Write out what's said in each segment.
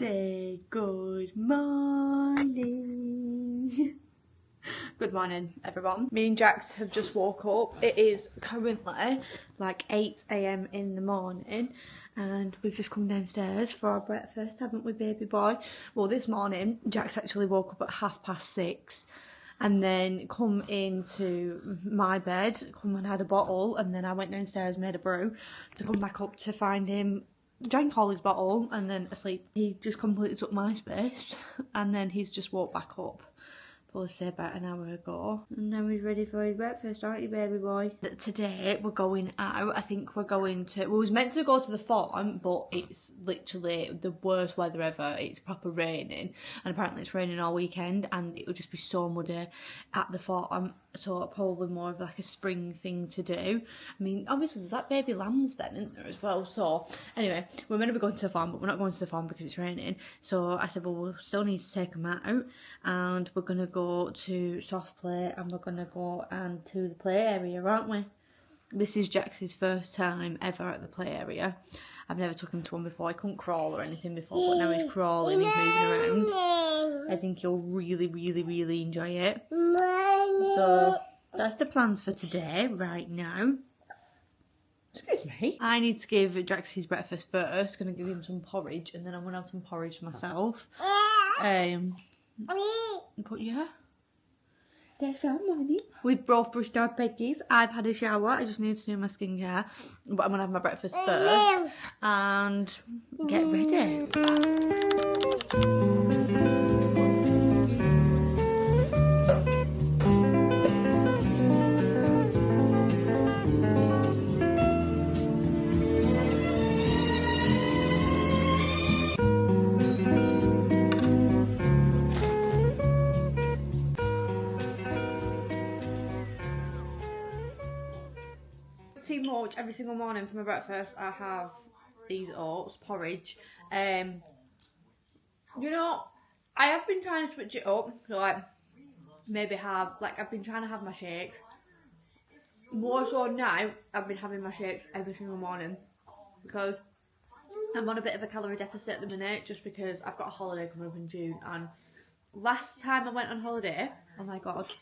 Say good morning. Good morning, everyone. Me and Jax have just woke up. It is currently like 8 AM in the morning and we've just come downstairs for our breakfast, haven't we, baby boy? Well, this morning Jax actually woke up at 6:30 and then come into my bed, come and had a bottle, and then I went downstairs, made a brew to come back up to find him, drank all his bottle and then asleep. He just completely took my space and then he's just woke back up. Probably say about an hour ago. And now he's ready for his breakfast, aren't you, baby boy? Today we're going out. I think we're going to, we was meant to go to the farm, but it's literally the worst weather ever. It's proper raining, and apparently it's raining all weekend, and it will just be so muddy at the farm. So probably more of like a spring thing to do. I mean, obviously there's that baby lambs then, isn't there, as well? So anyway, we're meant to be going to the farm, but we're not going to the farm because it's raining. So I said, well, we'll still need to take them out, and we're gonna go to soft play, and we're gonna go and to the play area, aren't we? This is Jax's first time ever at the play area. I've never took him to one before. He couldn't crawl or anything before, but now he's crawling, he's moving around. I think he'll really enjoy it. So that's the plans for today, right now. Excuse me. I need to give Jax his breakfast first. Gonna give him some porridge, and then I'm gonna have some porridge myself. But yeah, that's our morning. We've both brushed our piggies. I've had a shower. I just need to do my skincare, but I'm gonna have my breakfast first and get ready. Much every single morning for my breakfast I have these oats porridge. You know, I have been trying to switch it up, so like maybe have, like, I've been trying to have my shakes more so now. I've been having my shakes every single morning because I'm on a bit of a calorie deficit at the minute, just because I've got a holiday coming up in June, and last time I went on holiday, oh my god,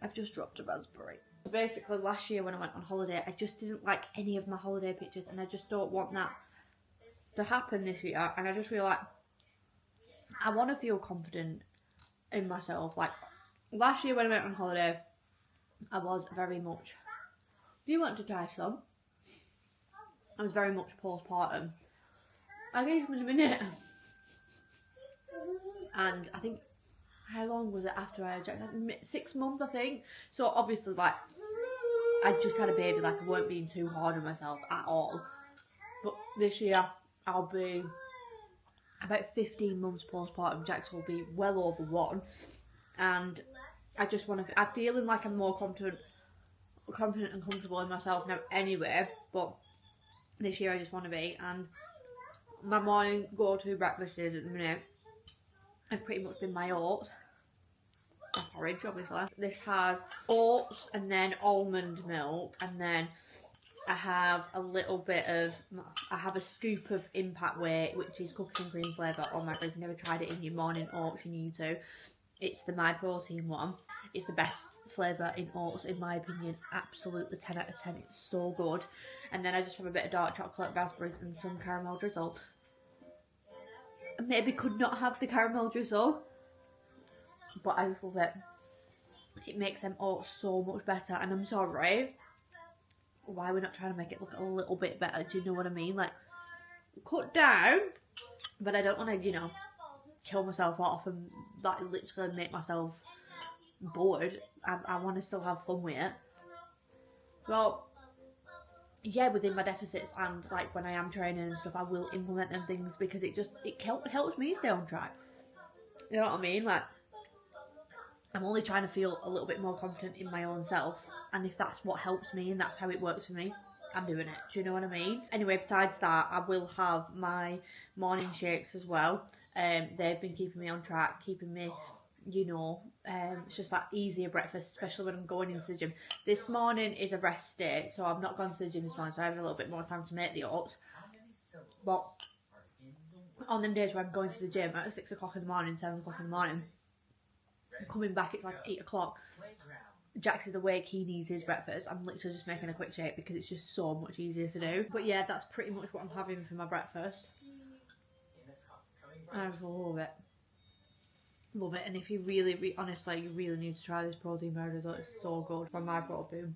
I've just dropped a raspberry. Basically last year when I went on holiday, I just didn't like any of my holiday pictures, and I just don't want that to happen this year. And I just feel like I want to feel confident in myself. Like last year when I went on holiday, I was very much, do you want to try some? I was very much postpartum. I gave him in a minute. And I think, how long was it after I had Jack? 6 months, I think. So obviously, like, I just had a baby, like I weren't being too hard on myself at all. But this year I'll be about 15 months postpartum. Jax will be well over 1, and I just want to, I'm feeling like I'm more confident and comfortable in myself now anyway, but this year I just want to be. And my morning go-to breakfast is at the minute have pretty much been my oats. Porridge, obviously. This has oats and then almond milk, and then I have a little bit of, I have a scoop of Impact Whey, which is cookies and cream flavour. Oh my god, if you've never tried it in your morning oats, you need to. It's the My Protein one. It's the best flavour in oats, in my opinion. Absolutely 10 out of 10. It's so good. And then I just have a bit of dark chocolate, raspberries, and some caramel drizzle. I maybe could not have the caramel drizzle, but I just love it. It makes them oats so much better, and I'm sorry, why we're not trying to make it look a little bit better, do you know what I mean? Like, cut down, but I don't want to, you know, kill myself off and like literally make myself bored. I want to still have fun with it. Well, yeah, within my deficits, and like when I am training and stuff, I will implement them things because it helps me stay on track. You know what I mean? Like, I'm only trying to feel a little bit more confident in my own self, and if that's what helps me and that's how it works for me, I'm doing it. Do you know what I mean? Anyway, besides that, I will have my morning shakes as well. They've been keeping me on track, keeping me, you know, it's just that easier breakfast, especially when I'm going into the gym. This morning is a rest day, so I've not gone to the gym this morning, so I have a little bit more time to make the oats. But on them days where I'm going to the gym at 6 o'clock in the morning, 7 o'clock in the morning, I'm coming back, it's like 8 o'clock. Jax is awake, he needs his breakfast. I'm literally just making a quick shake because it's just so much easier to do. But yeah, that's pretty much what I'm having for my breakfast. And I just love it. Love it. And if you really, honestly, you really need to try this protein powder as well. It's so good from my protein.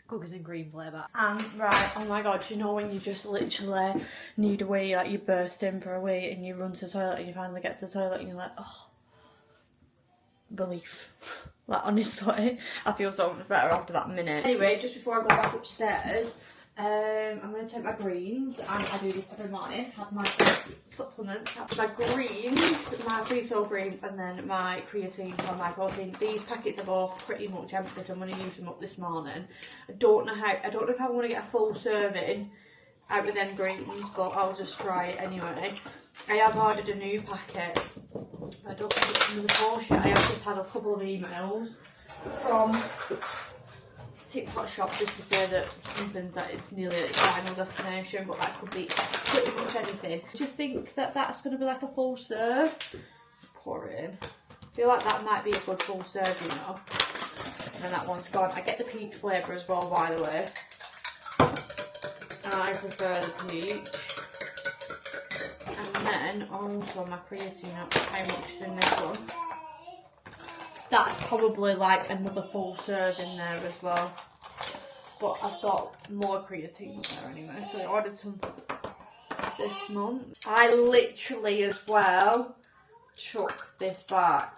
Cookies and cream flavour. And right, oh my god, you know when you just literally need a wee, like you burst in for a wee and you run to the toilet and you finally get to the toilet and you're like, oh, relief. Like honestly, I feel so much better after that minute. Anyway, just before I go back upstairs, I'm going to take my greens, and I do this every morning, have my supplements, have my greens, my free soul greens, and then my creatine for my protein. These packets are both pretty much empty, so I'm going to use them up this morning. I don't know if I want to get a full serving out of them greens, but I'll just try it anyway. I have ordered a new packet. I don't think it's from the post yet. I have just had a couple of emails from TikTok shop just to say that something's that it's nearly at its final destination, but that could be pretty much anything. Do you think that that's going to be like a full serve? Pour it in. I feel like that might be a good full serve, you know. And then that one's gone. I get the peach flavour as well, by the way. I prefer the peach. And then also my creatine, how much is in this one? That's probably like another full serve in there as well. But I've got more creatine there anyway, so I ordered some this month. I literally as well chuck this back,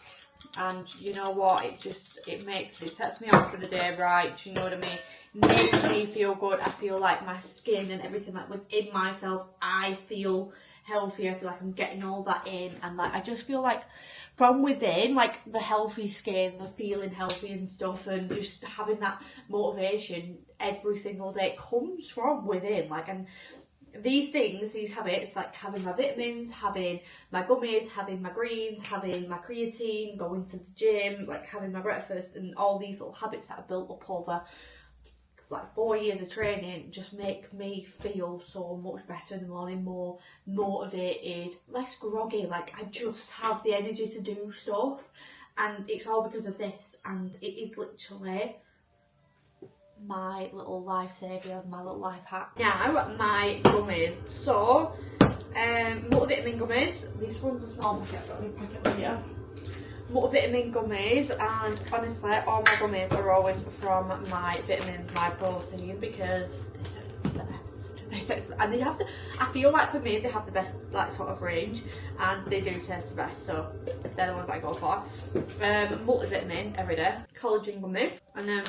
and you know what, it sets me off for the day right, do you know what I mean? It makes me feel good. I feel like my skin and everything, like within myself, I feel healthy. I feel like I'm getting all that in, and like I just feel like from within, like the healthy skin, the feeling healthy and stuff, and just having that motivation every single day comes from within. Like, and these things, these habits, like having my vitamins, having my gummies, having my greens, having my creatine, going to the gym, like having my breakfast, and all these little habits that I built up over like 4 years of training just make me feel so much better in the morning, more motivated, less groggy. Like I just have the energy to do stuff, and it's all because of this, and it is literally my little life saviour, my little life hack. Now my gummies, so multivitamin gummies. This one's a small packet, I've got a new packet over here. Multivitamin gummies, and honestly all my gummies are always from my vitamins, my protein, because they taste the best. They taste, and they have the, I feel like for me they have the best like sort of range, and they do taste the best, so they're the ones I go for. Multivitamin every day, collagen gummy, and then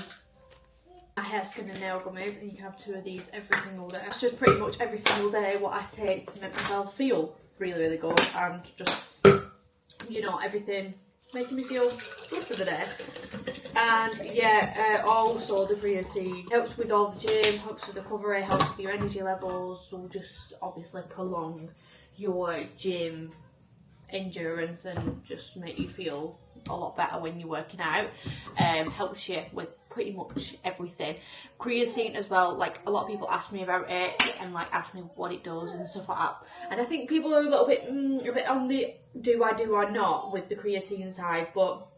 my hair, skin and nail gummies, and you can have 2 of these every single day. It's just pretty much every single day what I take to make myself feel really, really good, and just, you know, everything making me feel good for the day. And yeah, also the creatine helps with all the gym, helps with the recovery, helps with your energy levels, will just obviously prolong your gym endurance and just make you feel a lot better when you're working out. Helps you with pretty much everything. Creatine as well, like a lot of people ask me about it and like ask me what it does and stuff like that, and I think people are a little bit on the do I not with the creatine side, but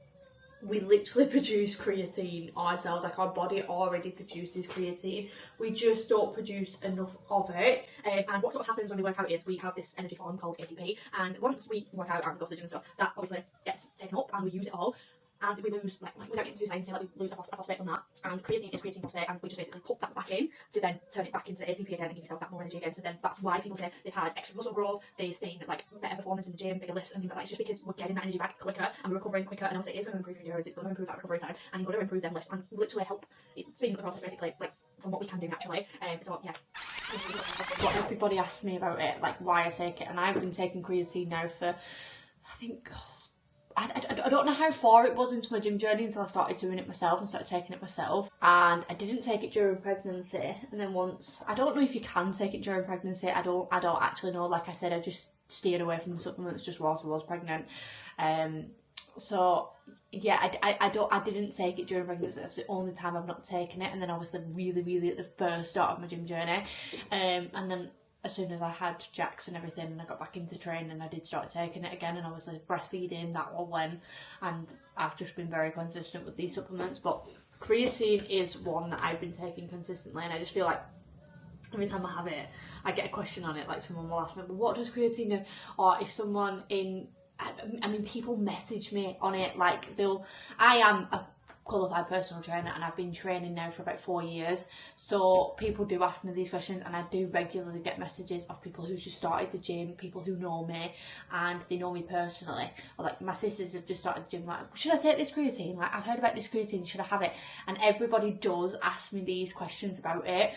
we literally produce creatine ourselves. Like our body already produces creatine, we just don't produce enough of it. And what sort of happens when we work out is we have this energy form called ATP, and once we work out and go to the gym and stuff, that obviously gets taken up and we use it all, and we lose, like without getting too science, like we lose a phosphate from that, and creatine is creatine phosphate, and we just basically put that back in to then turn it back into ATP again and give yourself that more energy again. So then that's why people say they've had extra muscle growth, they've seen like better performance in the gym, bigger lifts and things like that. It's just because we're getting that energy back quicker and we're recovering quicker, and obviously it is going to improve your endurance, it's going to improve that recovery time, and you're going to improve them lifts and literally help. It's speeding up the process basically, like from what we can do naturally. So yeah, what everybody asks me about it, like why I take it, and I've been taking creatine now for, I think, I don't know how far it was into my gym journey until I started doing it myself and started taking it myself. And I didn't take it during pregnancy, and then once, I don't know if you can take it during pregnancy, I don't actually know. Like I said, I just steered away from the supplements just whilst I was pregnant. So yeah, I didn't take it during pregnancy. That's the only time I've not taken it. And then obviously really at the first start of my gym journey, and then as soon as I had Jax and everything and I got back into training, I did start taking it again, and I was like breastfeeding, that all went, and I've just been very consistent with these supplements. But creatine is one that I've been taking consistently, and I just feel like every time I have it, I get a question on it, like someone will ask me, well, what does creatine do? Or if someone I mean, people message me on it, like I am a qualified personal trainer and I've been training now for about 4 years, so people do ask me these questions, and I do regularly get messages of people who just started the gym, people who know me and they know me personally, or like my sisters have just started the gym, like, should I take this creatine, like I've heard about this creatine, should I have it? And everybody does ask me these questions about it,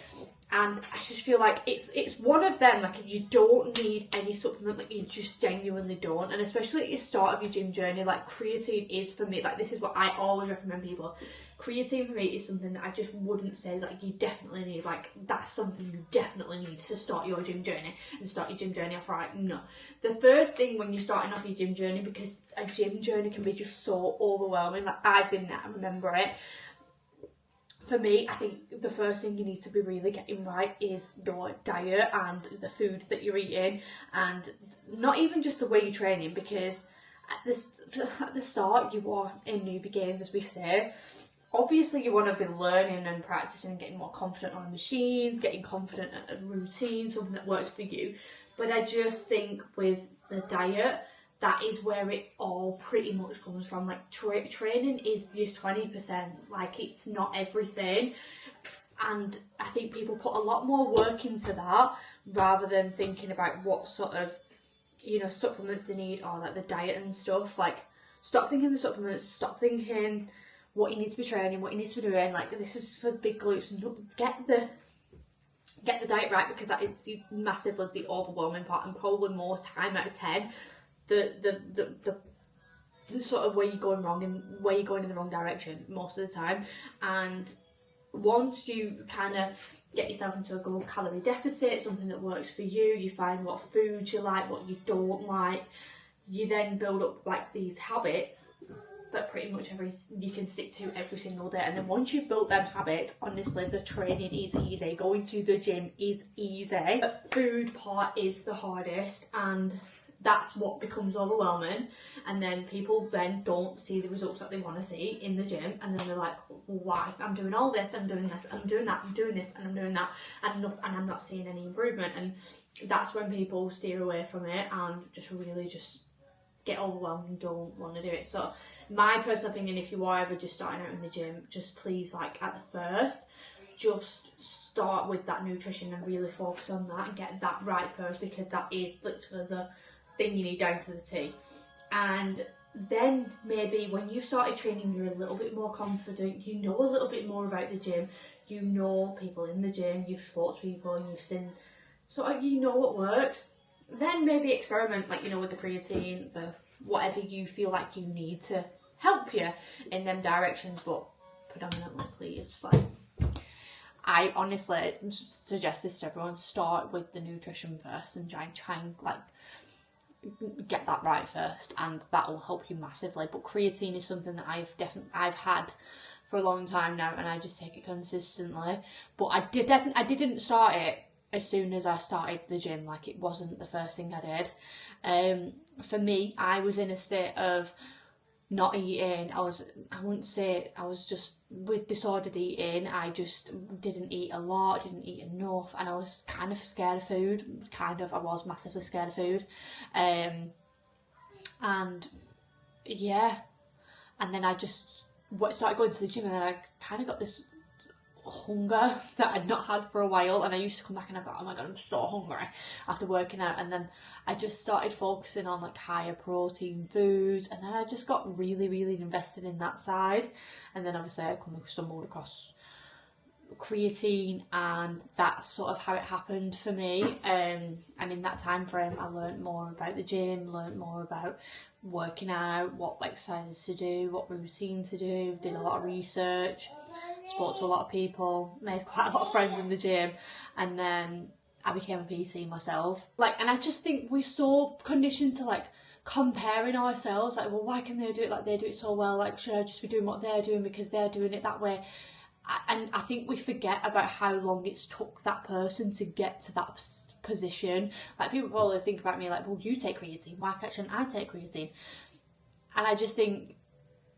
and I just feel like it's one of them, like you don't need any supplement, like you just genuinely don't. And especially at the start of your gym journey, like creatine is for me, like this is what I always recommend people. Creatine for me is something that I just wouldn't say like you definitely need, like that's something you definitely need to start your gym journey and start your gym journey off right. No. The first thing when you're starting off your gym journey, because a gym journey can be just so overwhelming, like I've been there, I remember it. For me, I think the first thing you need to be really getting right is your diet and the food that you're eating, and not even just the way you're training, because at the start you are in newbie games, as we say. Obviously you want to be learning and practicing and getting more confident on the machines, getting confident at a routine, something that works for you. But I just think with the diet, that is where it all pretty much comes from. Like training is just 20%, like it's not everything. And I think people put a lot more work into that rather than thinking about what sort of, you know, supplements they need, or like the diet and stuff. Like stop thinking the supplements, stop thinking what you need to be training, what you need to be doing. Like this is for the big glutes. Get the diet right, because that is massively the overwhelming part, and probably more time out of 10. The sort of where you're going wrong and where you're going in the wrong direction most of the time. And once you kind of get yourself into a good calorie deficit, something that works for you, you find what foods you like, what you don't like, you then build up like these habits that pretty much you can stick to every single day. And then once you've built them habits, honestly, the training is easy, going to the gym is easy. The food part is the hardest, and that's what becomes overwhelming. And then people then don't see the results that they want to see in the gym, and then they're like, why? I'm doing all this, I'm doing this, I'm doing that, I'm doing this, and I'm doing that, and I'm not seeing any improvement. And that's when people steer away from it and just really just get overwhelmed and don't want to do it. So my personal opinion, if you are ever just starting out in the gym, just please, like at the first, just start with that nutrition and really focus on that and get that right first, because that is literally the thing you need down to the T. And then maybe when you've started training, you're a little bit more confident, you know a little bit more about the gym, you know people in the gym, you've spoken to people and you've seen, sort of, you know what works. Then maybe experiment, like, you know, with the creatine, the whatever you feel like you need to help you in them directions. But predominantly, please, like, I honestly suggest this to everyone, start with the nutrition first and try and like get that right first, and that will help you massively. But creatine is something that I've had for a long time now, and I just take it consistently. But I didn't start it as soon as I started the gym. Like, it wasn't the first thing I did. For me, I was in a state of not eating. I wouldn't say I was just with disordered eating. I just didn't eat a lot, didn't eat enough, and I was kind of scared of food. I was massively scared of food. And yeah, and then I just started going to the gym, and then I kind of got this hunger that I'd not had for a while, and I used to come back and I thought, oh my god, I'm so hungry after working out. And then I just started focusing on like higher protein foods, and then I just got really invested in that side. And then obviously I stumbled across creatine, and that's sort of how it happened for me. And in that time frame, I learned more about the gym, learned more about working out, what exercises to do, what routine to do, did a lot of research, spoke to a lot of people, made quite a lot of friends in the gym, and then I became a PC myself. Like, and I just think we're so conditioned to like comparing ourselves, like, well, why can they do it like they do it so well? Like, should I just be doing what they're doing because they're doing it that way? And I think we forget about how long it's took that person to get to that position. Like, people probably think about me like, well, you take creatine, why shouldn't I take creatine? And I just think,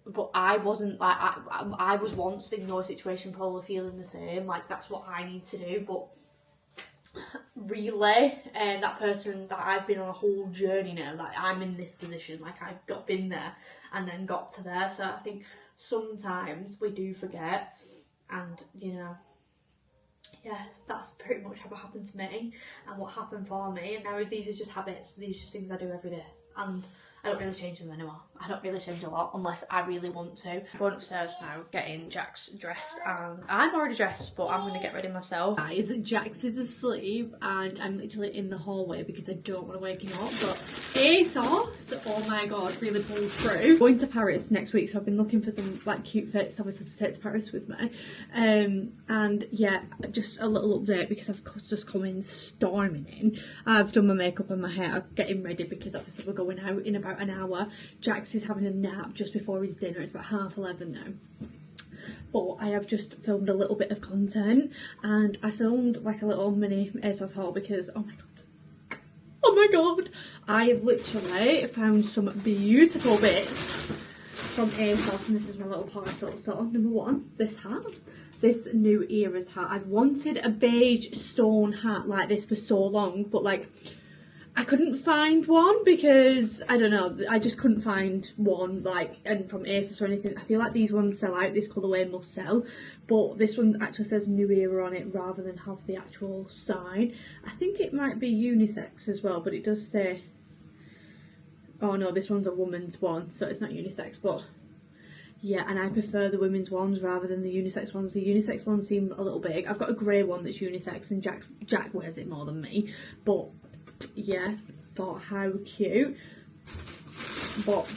but I wasn't like, I was once in your situation probably feeling the same, like that's what I need to do. But really, that person that I've been on a whole journey now, like I'm in this position, like I've been there and then got to there. So I think sometimes we do forget, and you know, yeah, that's pretty much how it happened to me and what happened for me. And now these are just habits, these are just things I do every day, and I don't really change them anymore. I don't really change a lot unless I really want to. I'm going upstairs now, getting Jax dressed, and I'm already dressed, but I'm going to get ready myself. Guys, Jax is asleep and I'm literally in the hallway because I don't want to wake him up, but ASOS, oh my god, really pulled through. Going to Paris next week, so I've been looking for some like cute fits, obviously, to take to Paris with me. And yeah, just a little update because I've just come in storming in. I've done my makeup and my hair, getting ready because obviously we're going out in about an hour. Jax is having a nap just before his dinner. It's about 11:30 now. But I have just filmed a little bit of content, and I filmed like a little mini ASOS haul because oh my god, I have literally found some beautiful bits from ASOS, and this is my little parcel. So number one, this hat. This New Era's hat. I've wanted a beige stone hat like this for so long, but like I couldn't find one because, I don't know, I just couldn't find one, like, and from ASOS or anything. I feel like these ones sell out, this colourway must sell, but this one actually says New Era on it rather than have the actual sign. I think it might be unisex as well, but it does say, oh no, this one's a woman's one, so it's not unisex, but yeah, and I prefer the women's ones rather than the unisex ones. The unisex ones seem a little big. I've got a grey one that's unisex, and Jack wears it more than me, but yeah, thought how cute. But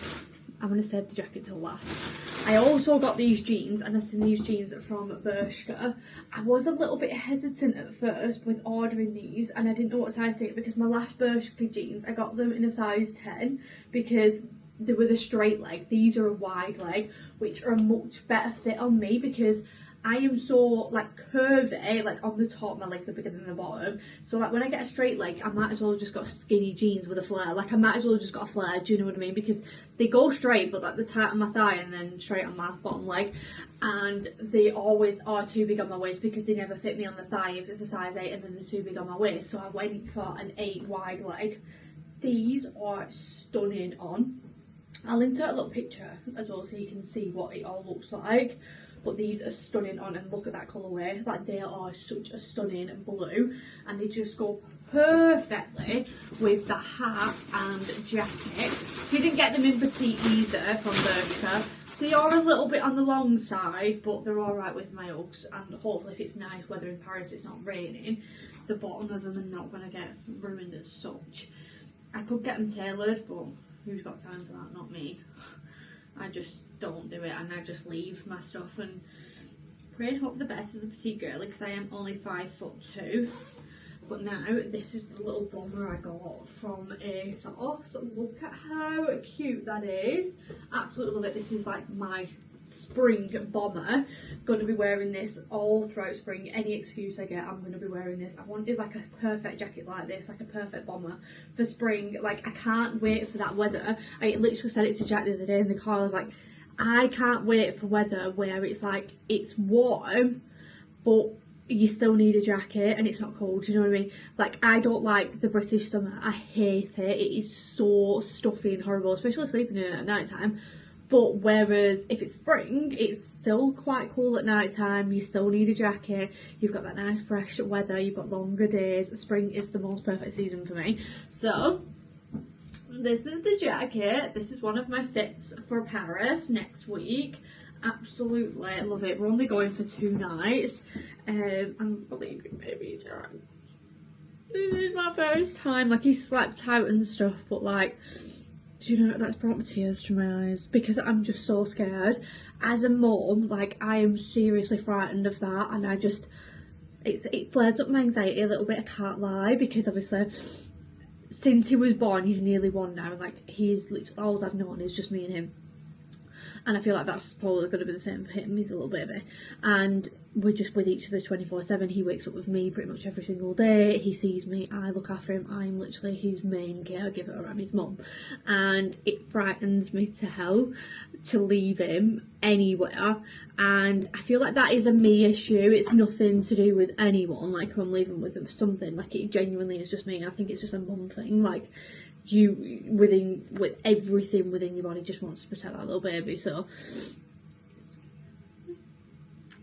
I'm going to save the jacket till last. I also got these jeans, and I've seen these jeans from Bershka. I was a little bit hesitant at first with ordering these, and I didn't know what size to get because my last Bershka jeans, I got them in a size 10 because they were the straight leg. These are a wide leg, which are a much better fit on me because I am so like curvy, like on the top my legs are bigger than the bottom, so like when I get a straight leg I might as well have just got skinny jeans with a flare. Like I might as well have just got a flare, do you know what I mean? Because they go straight but like the tight on my thigh and then straight on my bottom leg, and they always are too big on my waist because they never fit me on the thigh if it's a size 8, and then they're too big on my waist, so I went for an 8 wide leg. These are stunning on. I'll insert a little picture as well so you can see what it all looks like. But these are stunning on, and look at that colourway, like they are such a stunning blue, and they just go perfectly with the hat and jacket. Didn't get them in petite either from Bershka. They are a little bit on the long side, but they're alright with my Uggs, and hopefully if it's nice weather in Paris, it's not raining, the bottom of them are not going to get ruined as such. I could get them tailored, but who's got time for that? Not me. I just don't do it, and I just leave my stuff and pray and hope for the best as a petite girly because I am only 5'2". But now this is the little bomber I got from ASOS. Look at how cute that is. Absolutely love it. This is like my spring bomber. Going to be wearing this all throughout spring. Any excuse I get, I'm going to be wearing this. I wanted like a perfect jacket like this, like a perfect bomber for spring. Like I can't wait for that weather. I literally said it to Jack the other day in the car. I was like, I can't wait for weather where it's like it's warm but you still need a jacket and it's not cold, do you know what I mean? Like I don't like the British summer. I hate it. It is so stuffy and horrible, especially sleeping in it at night time. But whereas if it's spring, it's still quite cool at night time. You still need a jacket. You've got that nice fresh weather. You've got longer days. Spring is the most perfect season for me. So this is the jacket. This is one of my fits for Paris next week. Absolutely love it. We're only going for 2 nights. I'm leaving baby Jack. This is my first time. Like he slept out and stuff, but like, do you know, that's brought tears to my eyes because I'm just so scared. As a mum, like I am seriously frightened of that, and I just, it flares up my anxiety a little bit, I can't lie, because obviously since he was born, he's nearly 1 now, like he's literally, all I've known is just me and him. and I feel like that's probably going to be the same for him. He's a little baby, and we're just with each other 24/7. He wakes up with me pretty much every single day. He sees me, I look after him. I'm literally his main caregiver. I'm his mum, and it frightens me to hell to leave him anywhere. And I feel like that is a me issue. It's nothing to do with anyone. Like, I'm leaving with him for something. Like, it genuinely is just me. I think it's just a mum thing. Like, you with everything within your body just wants to protect that little baby. So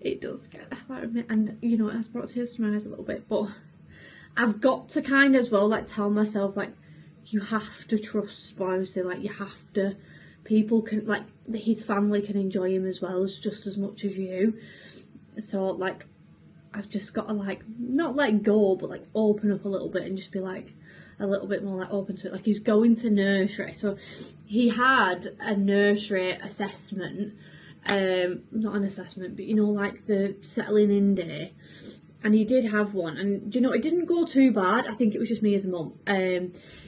it does scare the hell out of me, and you know, it has brought tears to my eyes a little bit, but I've got to kind of as well, like, tell myself, like, you have to trust Borisy, like, you have to, people can, like, his family can enjoy him as well as just as much as you. So, like, I've just got to, like, not let go, but, like, open up a little bit and just be, like, a little bit more, like, open to it. Like, he's going to nursery, so he had a nursery assessment, not an assessment, but, you know, like, the settling in day, and he did have one, and, you know, it didn't go too bad. I think it was just me as a mum.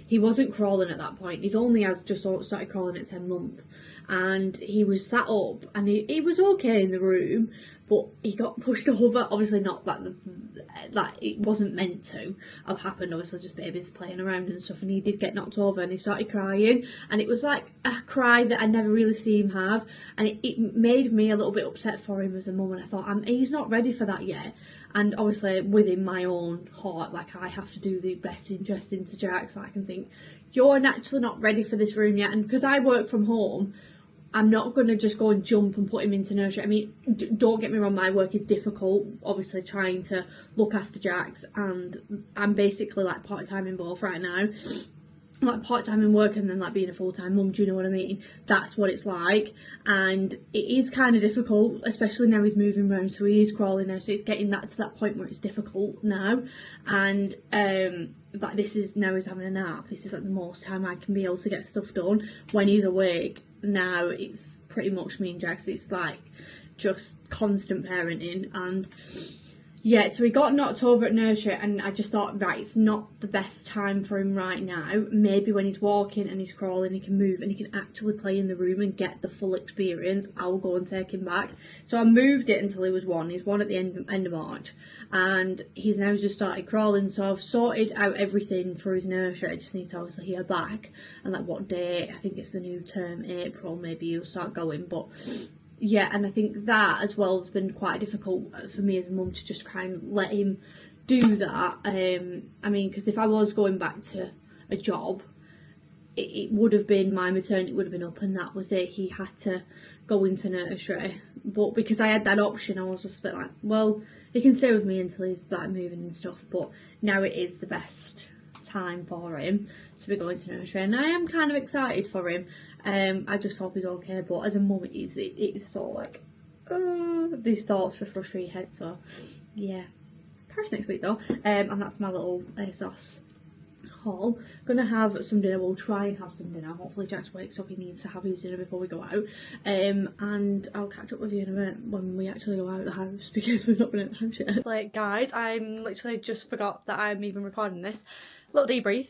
He wasn't crawling at that point. He's only has just started crawling at 10 months, and he was sat up, and he was okay in the room, but he got pushed over. Obviously not like it wasn't meant to have happened. Obviously just babies playing around and stuff, and he did get knocked over, and he started crying, and it was like a cry that I never really see him have, and it made me a little bit upset for him as a mum, and I thought, he's not ready for that yet. And obviously within my own heart, like, I have to do the best interest into Jack, so I can think, you're naturally not ready for this room yet. And because I work from home, I'm not going to just go and jump and put him into nursery. I mean, don't get me wrong, my work is difficult, obviously trying to look after Jax, and I'm basically, like, part-time in both right now. Like, part-time in work and then, like, being a full-time mum, do you know what I mean? That's what it's like, and it is kind of difficult, especially now he's moving around, so he is crawling now, so it's getting that to that point where it's difficult now. And like, this is, now he's having a nap, this is like the most time I can be able to get stuff done when he's awake. Now it's pretty much me and Jax, it's like just constant parenting. And yeah, so he got knocked over at nursery, and I just thought, right, it's not the best time for him right now. Maybe when he's walking and he's crawling, he can move and he can actually play in the room and get the full experience, I'll go and take him back. So I moved it until he was 1. He's 1 at the end of March, and he's now just started crawling. So I've sorted out everything for his nursery. I just need to obviously hear back, and like what day, I think it's the new term, April, maybe he'll start going. But yeah, and I think that as well has been quite difficult for me as a mum to just kind of let him do that. I mean, because if I was going back to a job, it would have been, my maternity would have been up, and that was it. He had to go into nursery. But because I had that option, I was just a bit like, well, he can stay with me until he's like moving and stuff. But now it is the best time for him to be going to nursery, and I am kind of excited for him. I just hope he's okay, but as a mum it is so like, these thoughts just rush through your head. So yeah, Paris next week though, and that's my little ASOS haul. Gonna have some dinner, we'll try and have some dinner. Hopefully Jax wakes up, he needs to have his dinner before we go out, and I'll catch up with you in a minute when we actually go out of the house, because we've not been at the house yet. Like, guys, I'm literally just forgot that I'm even recording this. Little debrief,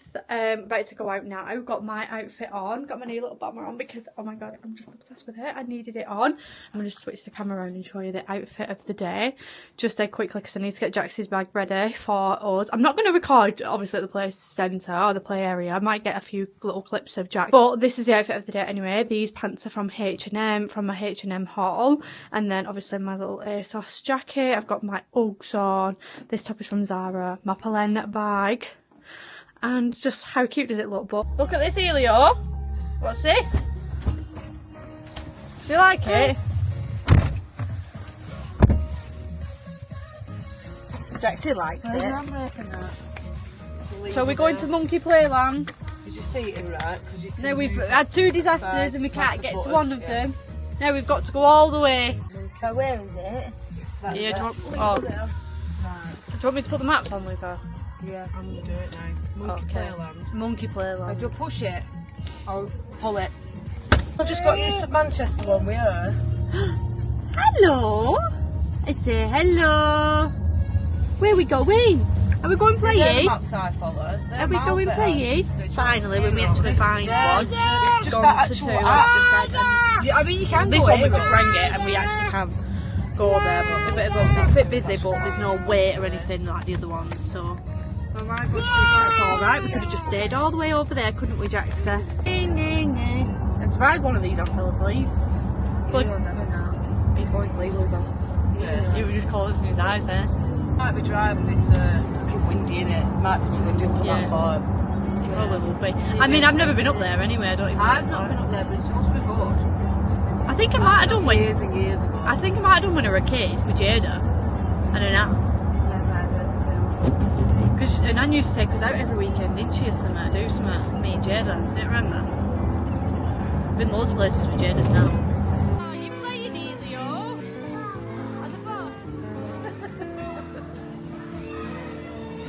about to go out now. Got my outfit on, got my new little bomber on because, oh my god, I'm just obsessed with it. I needed it on. I'm going to switch the camera around and show you the outfit of the day. Just a quick because I need to get Jax's bag ready for us. I'm not going to record, obviously, at the play centre or the play area. I might get a few little clips of Jax. But this is the outfit of the day anyway. These pants are from H&M, from my H&M haul. And then, obviously, my little ASOS jacket. I've got my Uggs on. This top is from Zara. My Palen bag. And just how cute does it look? But look at this, Elio. What's this? Do you like it? Jaxie likes it. So we're going to Monkey Playland. Did you see it right? No, we've had 2 disasters and we can't get to one of them. Now we've got to go all the way. So where is it? Here, do you want me to put the maps on, Luca? Yeah, I'm going to do it now. Monkey Playland. Monkey Playland. Do you push it or pull it? I just got used to Manchester one with her. Hello! I say hello! Where are we going? Are we going playing? Maps I followed. Are we going playing? Finally, when we actually find one. just gone that to actual 2, app. I've just said. And Yeah, I mean, you can this go one we've over. just rang it and we actually can go there, but it's a bit busy, but there's no wait or anything like the other ones, so that's alright. We could have just stayed all the way over there, couldn't we, Jaxa? I'm surprised one of these don't fell asleep. But he's going to sleep a little bit. Yeah. You were just closing his eyes there. Might be driving, it's fucking windy, innit? Might be too windy up on Yeah. that farm. It probably will be. I mean, I've never been up there anyway, I don't even I've know. not been up there, but it's supposed to be good. I think I might have done when Years and years ago. I think I might have done when I was a kid with Jada and an aunt. Because Nan used to take us out every weekend, didn't she, or something, do something, me and Jada, I don't remember. Been loads of places with Jada's now. Oh, you playing here, Leo? At the bar?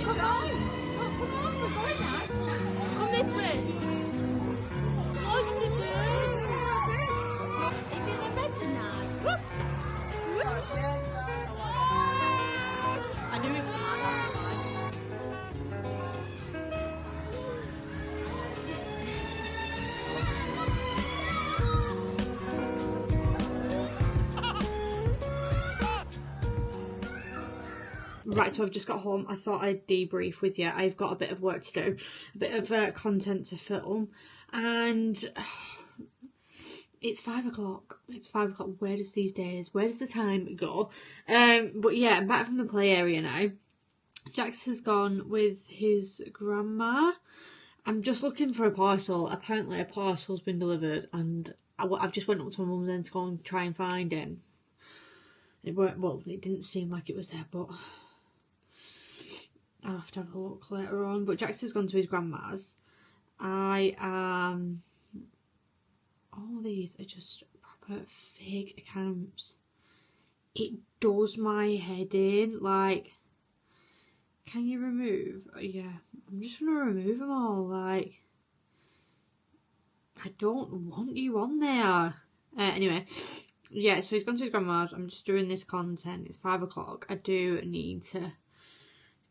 Come on! Oh, come on, we're going now. Come this way. What's the doing? Are you feeling better now? Whoop. Whoop. I knew it was hard. Right, so I've just got home. I thought I'd debrief with you. I've got a bit of work to do, a bit of content to film, and it's 5 o'clock. It's 5 o'clock. Where does these days? Where does the time go? But yeah, I'm back from the play area now. Jax has gone with his grandma. I'm just looking for a parcel. Apparently, a parcel's been delivered, and I've just went up to my mum's then to go and try and find him. It weren't, well, it didn't seem like it was there, but I'll have to have a look later on. But Jax has gone to his grandma's. All these are just proper fake accounts. It does my head in. Like, can you remove? Yeah, I'm just gonna remove them all. Like, I don't want you on there. Anyway. Yeah, so he's gone to his grandma's. I'm just doing this content. It's 5 o'clock. I do need to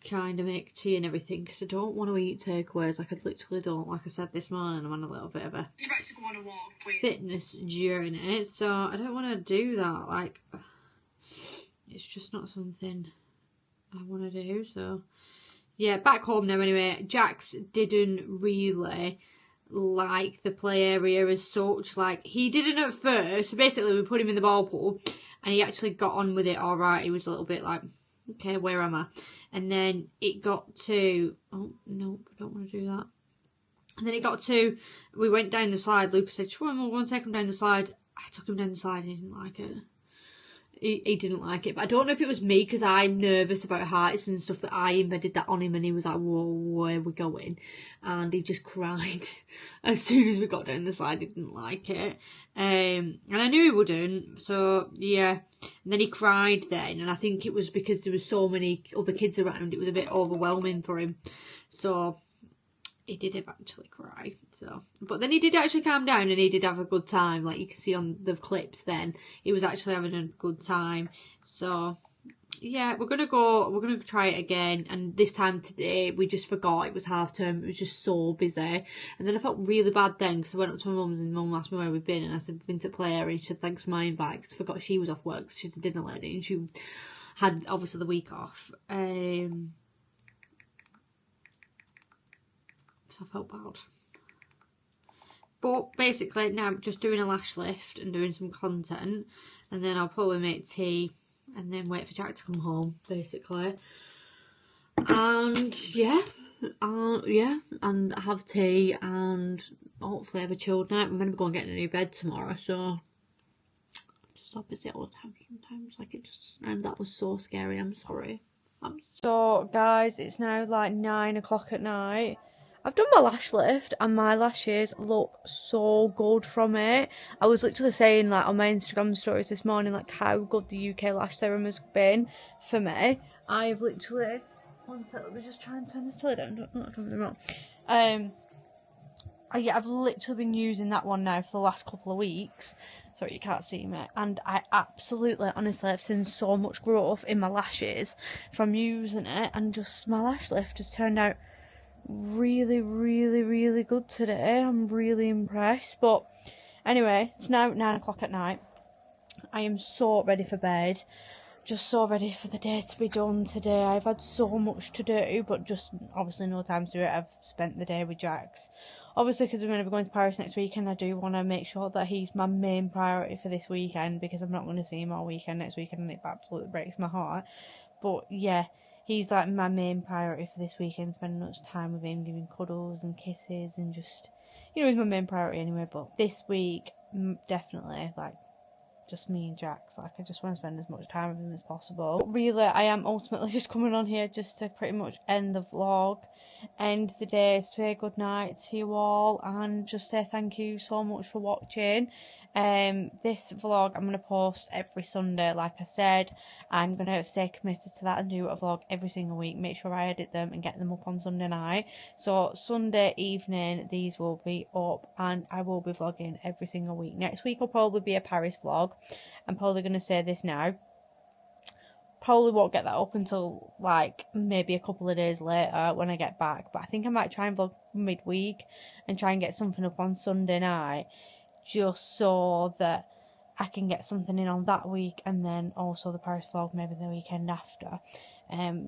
kind of make tea and everything because I don't want to eat takeaways. Like, I literally don't. Like I said this morning, I'm on a little bit of a fitness journey, so I don't want to do that. Like, it's just not something I want to do. So yeah, back home now anyway. Jax didn't really like the play area as such. Like, he didn't at first. So basically we put him in the ball pool and he actually got on with it alright. He was a little bit like, okay, where am I? And then it got to, oh no, I don't want to do that. And then it got to, we went down the slide. Lucas said, "Come on, we'll go and take him down the slide." I took him down the slide and he didn't like it. He didn't like it, but I don't know if it was me because I'm nervous about heights and stuff that I embedded that on him, and he was like, "Whoa, where are we going?" And he just cried as soon as we got down the slide. He didn't like it, and I knew he wouldn't. So yeah, and then he cried then, and I think it was because there was so many other kids around. It was a bit overwhelming for him, so he did eventually cry. So, but then he did actually calm down and he did have a good time. Like you can see on the clips, then he was actually having a good time. So yeah, we're gonna try it again. And this time today we just forgot it was half term. It was just so busy, and then I felt really bad then because I went up to my mum's and mum asked me where we've been, and I said we've been to play area, and she said thanks for my invite because I forgot she was off work because she's a dinner lady and she had obviously the week off. So I felt bad. But basically now I'm just doing a lash lift and doing some content, and then I'll probably make tea and then wait for Jack to come home basically. And yeah, and have tea and hopefully have a chilled night. I'm going to be going getting a new bed tomorrow, so I'm just so busy all the time sometimes. Like, it just, and that was so scary. I'm sorry. So guys, it's now like 9 o'clock at night. I've done my lash lift and my lashes look so good from it. I was literally saying like on my Instagram stories this morning like how good the UK lash serum has been for me. I've literally, one sec, let me just try and turn this telly down. Don't know if I'm wrong. Yeah, I've literally been using that one now for the last couple of weeks. Sorry, you can't see me. And I absolutely, honestly, I've seen so much growth in my lashes from using it, and just my lash lift has turned out really, really, really good today. I'm really impressed. But anyway, it's now 9 o'clock at night. I am so ready for bed. Just so ready for the day to be done today. I've had so much to do, but just obviously no time to do it. I've spent the day with Jax. Obviously, because we're going to be going to Paris next weekend, I do want to make sure that he's my main priority for this weekend, because I'm not going to see him all weekend next weekend, and it absolutely breaks my heart. But yeah, he's like my main priority for this weekend, spending much time with him, giving cuddles and kisses, and just, you know, he's my main priority anyway. But this week, definitely, like, just me and Jax. Like, I just want to spend as much time with him as possible. But really, I am ultimately just coming on here just to pretty much end the vlog, end the day, say good night to you all, and just say thank you so much for watching. This vlog I'm going to post every Sunday. Like I said, I'm going to stay committed to that and do a vlog every single week. Make sure I edit them and get them up on Sunday night. So Sunday evening these will be up, and I will be vlogging every single week. Next week will probably be a Paris vlog. I'm probably going to say this now. Probably won't get that up until like maybe a couple of days later when I get back. But I think I might try and vlog midweek and try and get something up on Sunday night, just so that I can get something in on that week, and then also the Paris vlog maybe the weekend after.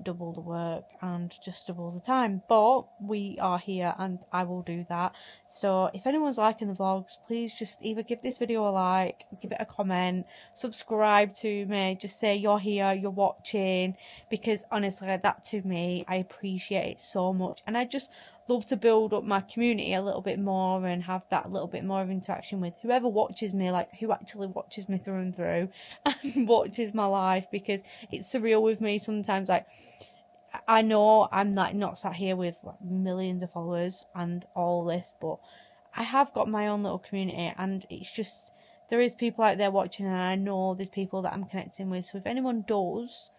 Double the work and just double the time. But we are here and I will do that. So if anyone's liking the vlogs, please just either give this video a like, give it a comment, subscribe to me, just say you're here, you're watching, because honestly, that to me, I appreciate it so much. And I just love to build up my community a little bit more and have that little bit more of interaction with whoever watches me, like who actually watches me through and through and watches my life, because it's surreal with me sometimes. Like, I know I'm like not sat here with like millions of followers and all this, but I have got my own little community, and it's just, there is people out there watching, and I know there's people that I'm connecting with. So if anyone does,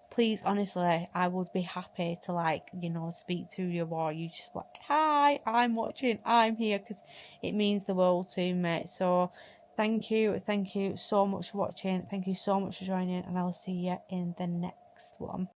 please, honestly, I would be happy to, like, you know, speak to you, or you just like, hi, I'm watching, I'm here, because it means the world to me. So thank you so much for watching, thank you so much for joining, and I will see you in the next one.